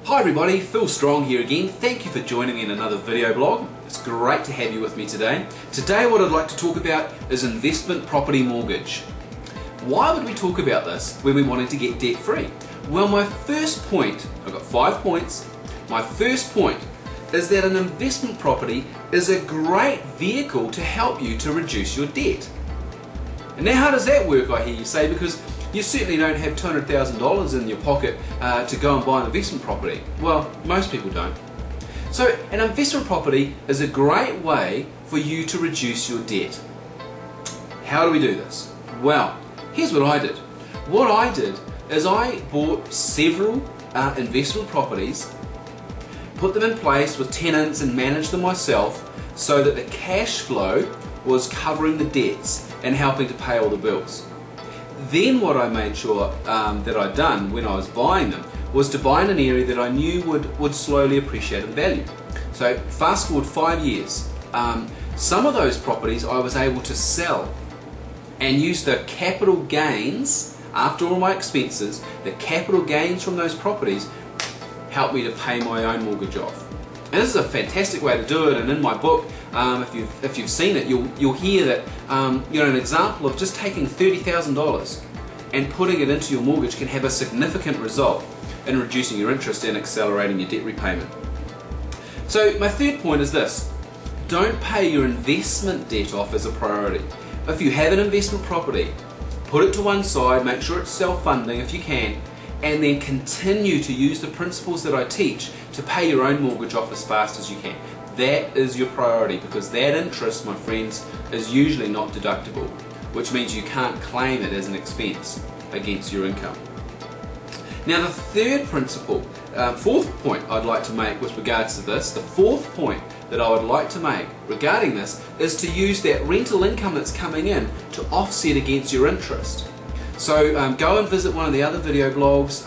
Hi everybody, Phil Strong here again. Thank you for joining me in another video blog. It's great to have you with me today. Today what I'd like to talk about is investment property mortgage. Why would we talk about this when we wanted to get debt free? Well, my first point, I've got 5 points. My first point is that an investment property is a great vehicle to help you to reduce your debt. And now how does that work, I hear you say, because you certainly don't have $200,000 in your pocket to go and buy an investment property. Well, most people don't. So an investment property is a great way for you to reduce your debt. How do we do this? Well, here's what I did. What I did is I bought several investment properties, put them in place with tenants and managed them myself so that the cash flow was covering the debts and helping to pay all the bills. Then what I made sure that I'd done when I was buying them was to buy in an area that I knew would slowly appreciate in value. So fast forward 5 years, some of those properties I was able to sell and use the capital gains, after all my expenses, the capital gains from those properties helped me to pay my own mortgage off. And this is a fantastic way to do it, and in my book, if you've seen it, you'll hear that an example of just taking $30,000 and putting it into your mortgage can have a significant result in reducing your interest and accelerating your debt repayment. So my third point is this: don't pay your investment debt off as a priority. If you have an investment property, put it to one side, make sure it's self-funding if you can, and then continue to use the principles that I teach to pay your own mortgage off as fast as you can. That is your priority, because that interest, my friends, is usually not deductible, which means you can't claim it as an expense against your income. Now the third principle, fourth point I'd like to make with regards to this, the fourth point that I would like to make regarding this is to use that rental income that's coming in to offset against your interest. So go and visit one of the other video blogs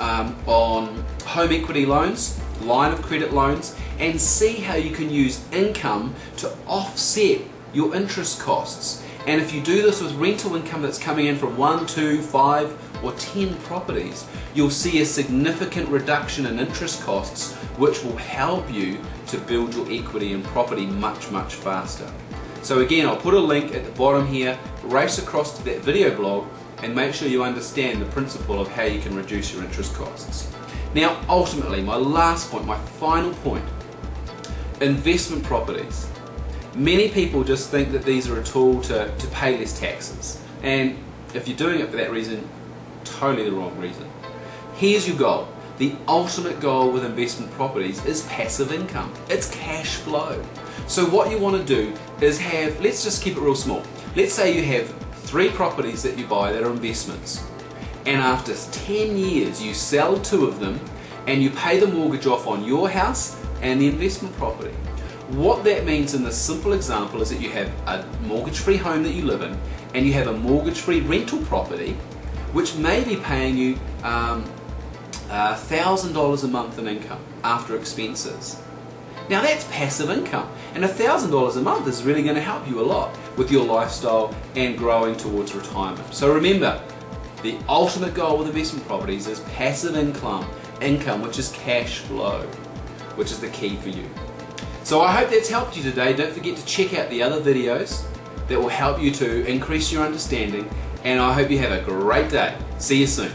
on home equity loans, line of credit loans, and see how you can use income to offset your interest costs. And if you do this with rental income that's coming in from 1, 2, 5 or 10 properties, you'll see a significant reduction in interest costs, which will help you to build your equity in property much, much faster. So again, I'll put a link at the bottom here, race across to that video blog and make sure you understand the principle of how you can reduce your interest costs. Now ultimately, my last point, my final point, investment properties. Many people just think that these are a tool to pay less taxes, and if you're doing it for that reason, totally the wrong reason. Here's your goal. The ultimate goal with investment properties is passive income. It's cash flow. So what you want to do is have, let's just keep it real small. Let's say you have 3 properties that you buy that are investments, and after 10 years you sell 2 of them and you pay the mortgage off on your house and the investment property. What that means in this simple example is that you have a mortgage-free home that you live in, and you have a mortgage-free rental property which may be paying you $1,000 a month in income after expenses. Now that's passive income, and $1,000 a month is really going to help you a lot with your lifestyle and growing towards retirement. So remember, the ultimate goal with investment properties is passive income, which is cash flow, which is the key for you. So I hope that's helped you today. Don't forget to check out the other videos that will help you to increase your understanding, and I hope you have a great day. See you soon.